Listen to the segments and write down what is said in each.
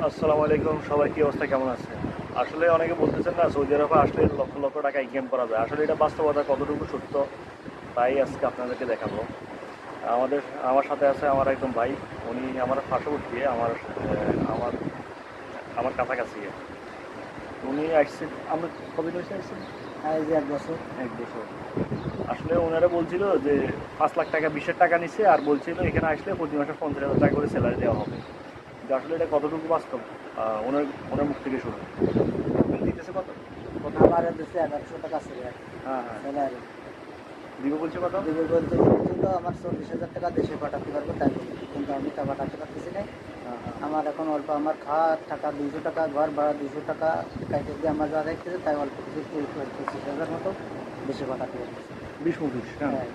আসসালামু আলাইকুম, সবাই কি অবস্থা, কেমন আছে? আসলে অনেকে বলতেছেন না সৌদি আরবে আসলে লক্ষ লক্ষ টাকা ইনকাম করা যায়। আসলে এটা বাস্তবতা কতটুকু সত্য তাই আজকে আপনাদেরকে দেখাবো। আমাদের আমার সাথে আছে আমার একদম ভাই। উনি আমার পার্শ্ববর্তী, আমার আমার কাছাকাছি। উনি আসছেন, আমরা কবে হয়েছে আসছেন? এই যে 1 বছর। 1 বছর। আসলে ওনারা বলছিল যে 5 লাখ টাকা 20 টাকা নিচ্ছে, আর বলছিল এখানে আসলে প্রতি মাসে 50,000 টাকা করে স্যালারি দেওয়া হবে। কিন্তু আসলে এটা কতটুকু বাস্তব ওনার ওনার মুখ থেকে শুনুন। দিতেছে কত? কত? আমার দেশে 1100 টাকা স্যালারি। হ্যাঁ, হ্যাঁ। স্যালারি দিবে বলছে কত? দিবে বলতে বলছিল আমার 40,000 টাকা দেশে পাঠাতে পারবো, তাই বলি। কিন্তু আমি তা পাঠাতে পারতেছি না। হ্যাঁ, হ্যাঁ। আমার এখন অল্প, আমার খাওয়ার টাকা 200 টাকা, ঘর ভাড়া 200 টাকা কাইটে দিয়ে আমার যা দেখতেছে, তাই অল্প কিছু 25,000 মতো দেশে পাঠাতে পারতেছি। 20-25, হ্যাঁ। হ্যাঁ,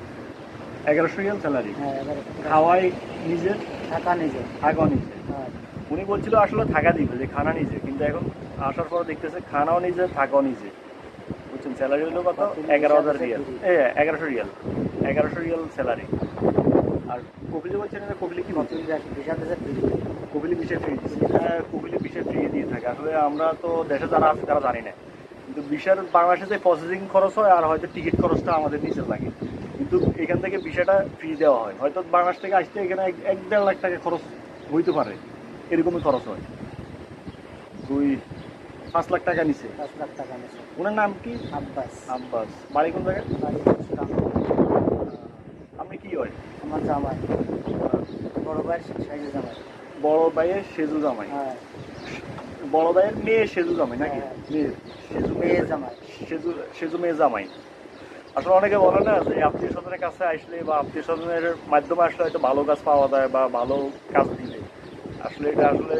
1100 রিয়াল স্যালারি। হ্যাঁ, 1100 টাকা খাওয়াই নিজে, টাকা নিজে। থাকাও নিজে। হ্যাঁ, উনি বলছিল আসলে থাকা দিবে, যে খানা নিজে, কিন্তু এখন আসার পর দেখতেছে খানাও নিজে, থাকাও নিজে। বুঝছেন, স্যালারি হলো কত? 11,000 রিয়াল। 1100 রিয়াল। 1100 রিয়াল স্যালারি। আর কপিলে বলছেন না, কপিলে কি বলছে? 20,000 ফ্রি। কপিলি বিষয় ফ্রি দিচ্ছে। হ্যাঁ, কপিলি বিষয় ফ্রি দিয়ে থাকে। আসলে আমরা তো দেশে যারা আছে তারা জানি না, কিন্তু বিশার বাংলাদেশে যে প্রসেসিং খরচ হয় আর হয়তো টিকিট খরচটা আমাদের নিচে লাগে, কিন্তু এখান থেকে বিষয়টা ফ্রি দেওয়া হয়। হয়তো বাংলাদেশ থেকে আসতে এখানে 1-1.5 লাখ টাকা খরচ হইতে পারে, এরকমই খরচ হয়। 2-5 লাখ টাকা নিচে। 5 লাখ টাকা নিচে। ওনার নাম কি? আব্বাস। আব্বাস। বাড়ি কোন জায়গায়? বাড়ি চট্টগ্রাম। আপনি কি হয়? আমার জামাই, বড় ভাইয়ের সাইজে জামাই। বড় ভাইয়ের সেজু জামাই। হ্যাঁ, বড় ভাইয়ের মেয়ে সেজু জামাই নাকি? হ্যাঁ। মেয়ে সেজু মেয়ে জামাই। সেজু সেজু মেয়ে জামাই। আসলে অনেকে বলে না যে আত্মীয় স্বজনের কাছে আসলে বা আত্মীয় স্বজনের মাধ্যমে আসলে হয়তো ভালো কাজ পাওয়া যায় বা ভালো কাজ দিবে। আসলে এটা আসলে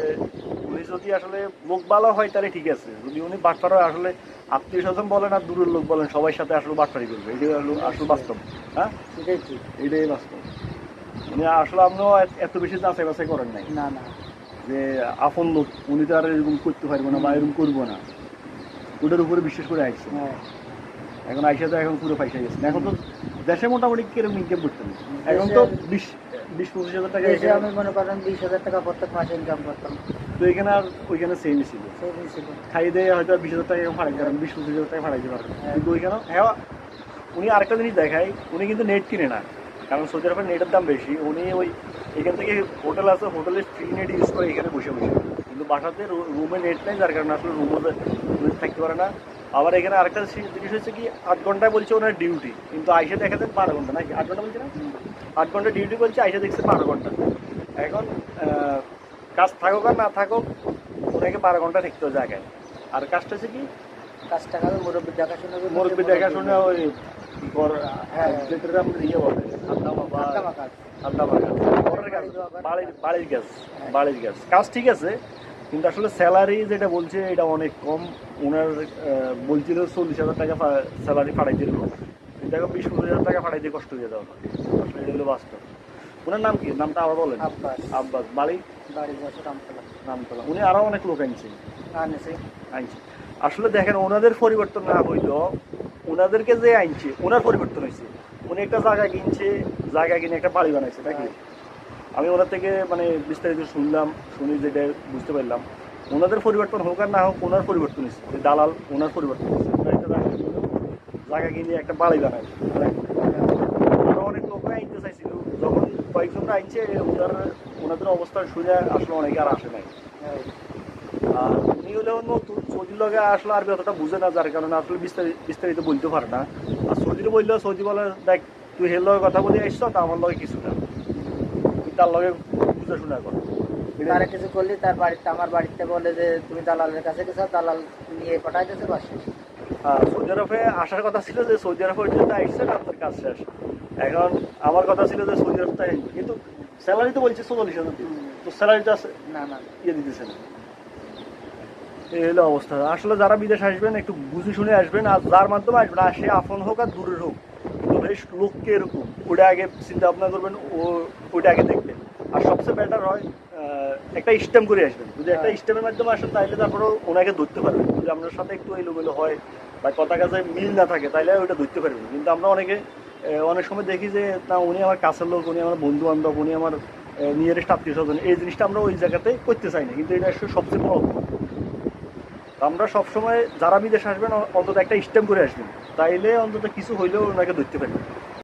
উনি যদি আসলে লোক ভালো হয় তাহলে ঠিক আছে, যদি উনি বাটপার হয়, আসলে আত্মীয় স্বজন বলেন আর দূরের লোক বলেন সবার সাথে আসলে বাটপারি করবে, এটাই হলো আসল বাস্তব। হ্যাঁ, সেটাই ঠিক। এটাই বাস্তব। উনি আসলে আপনিও এত বেশি যাচাই বাছাই করেন নাই না, না। যে আপন লোক উনি তো আর এরকম করতে পারবো না বা এরকম করবো না, ওটার উপরে বিশ্বাস করে আসছে। হ্যাঁ, এখন আইসা তো এখন পুরো পয়সা গেছে। এখন তো দেশে মোটামুটি কিরকম ইনকাম করতেন? এখন তো 20-25 হাজার টাকা দেশে এখানে। আমি মনে করেন 20,000 টাকা প্রত্যেক মাসে ইনকাম করতাম। তো এখানে আর ওইখানে সেমই ছিল। সেই ছিল। খাইয়ে দিয়ে হয়তো 20,000 টাকা ফাড়াইতে পারেন, 20-25 হাজার টাকা ফাড়াইতে পারেন, হ্যাঁ। কিন্তু ওইখানে হ্যাঁ। উনি আরেকটা জিনিস দেখায়, উনি কিন্তু নেট কিনে না, কারণ সৌদি আরবের নেটের দাম বেশি। উনি ওই এখান থেকে হোটেল আছে, হোটেলের ফ্রি নেট ইউজ করে এখানে বসে বসে, কিন্তু বাসাতে রুমে নেট নেই, যার কারণে আসলে রুমও থাকতে পারে না। আবার এখানে আরেকটা জিনিস হচ্ছে কি, 8 ঘন্টায় বলছে ওনার ডিউটি, কিন্তু আইসে দেখা যায় 12 ঘন্টা, নাকি 8 ঘন্টা বলছে না? 8 ঘন্টা ডিউটি বলছে, আইসে দেখছে 12 ঘন্টা। এখন কাজ থাকুক আর না থাকুক, ওনাকে 12 ঘন্টা থাকতে হবে জায়গায়। আর কাজটা হচ্ছে কি, কাজ টাকা মুরব্বী দেখাশোনা করতে, মুরব্বী দেখাশোনা, ওই হ্যাঁ। যেটা আমরা ইয়ে বলে খাদ্দামা বা ঠান্ডা কাজ। খাদ্দামা কাজ, ঘরের কাজ, বাড়ির কাজ। হ্যাঁ। বাড়ির কাজ কাজ ঠিক আছে, কিন্তু আসলে স্যালারি যেটা বলছে এটা অনেক কম। ওনার বলছিল 40,000 টাকা স্যালারি ফাড়াই দিল, কিন্তু এখন 20-25 হাজার টাকা ফাড়াই দিয়ে কষ্ট হয়ে যাওয়া। আসলে এটা হলো বাস্তব। ওনার নাম কি? নামটা আবার বলেন। আব্বাস। আব্বাস। বাড়ি? বাড়ি যাচ্ছে রামতলা। নামতলা। উনি আরো অনেক লোক আনছে। আনেছে। আনছে। আসলে দেখেন, ওনাদের পরিবর্তন না হইলো, ওনাদেরকে যে আনছে ওনার পরিবর্তন হয়েছে। উনি একটা জায়গা কিনছে, জায়গা কিনে একটা বাড়ি বানাইছে নাকি। আমি ওনার থেকে মানে বিস্তারিত শুনলাম, শুনি যেটা বুঝতে পারলাম, ওনাদের পরিবর্তন হোক আর না হোক, ওনার পরিবর্তন হয়েছে। যে দালাল, ওনার পরিবর্তন হয়েছে। ওনার একটা জায়গা কিনে একটা বাড়ি বানাইছে। আরো অনেক লোক আনতে চাইছিল, যখন কয়েকজন আনছে ওনাদের অবস্থা শুনে আসলে অনেকে আর আসে নাই। হ্যাঁ। আর উনি হলেও নতুন, সৌদির লগে আসলে আরবি অতটা বুঝে না, যার কারণে আসলে বিস্তারিত বলতে পারে না। আর সৌদির বললেও সৌদি বলে, দেখ তুই হের লগে কথা বলে আসছ, তা আমার লগে কিছু না, তুই তার লগে বুঝে শোনা কর। তারা কিছু করলে তার বাড়িতে, আমার বাড়িতে বলে যে তুমি দালালের কাছে গেছো, দালাল নিয়ে পাঠাই দিয়েছে, বাস শেষ। সৌদি আরবে আসার কথা ছিল যে সৌদি আরব পর্যন্ত আসছেন, আপনার কাজ শেষ। এখন আমার কথা ছিল যে সৌদি আরব তাই, কিন্তু স্যালারি তো বলছে 44,000, তো স্যালারিটা না, না। ইয়ে দিতেছে না। এই হলো অবস্থা। আসলে যারা বিদেশ আসবেন একটু বুঝে শুনে আসবেন, আর যার মাধ্যমে আসবেন, আর সে আপন হোক আর দূরের হোক, কিন্তু বেশ লোককে এরকম ওটা আগে চিন্তা ভাবনা করবেন, ওইটা আগে দেখবেন। আর সবচেয়ে বেটার হয় একটা স্টেম করে আসবেন। যদি একটা স্টেমের মাধ্যমে আসেন তাহলে তারপরেও ওনাকে ধরতে পারবেন। যদি আপনার সাথে একটু এলোমেলো হয় বা কথা কাজে মিল না থাকে, তাহলে ওইটা ধরতে পারবেন। কিন্তু আমরা অনেকে অনেক সময় দেখি যে না, উনি আমার কাছের লোক, উনি আমার বন্ধু বান্ধব, উনি আমার নিয়ারেস্ট আত্মীয় স্বজন, এই জিনিসটা আমরা ওই জায়গাতে করতে চাই না, কিন্তু এটা আসলে সবচেয়ে বড় অপমান। তো আমরা সবসময় যারা বিদেশ আসবেন অন্তত একটা স্ট্যাম্প করে আসবেন, তাইলে অন্তত কিছু হইলেও ওনাকে ধরতে পারি।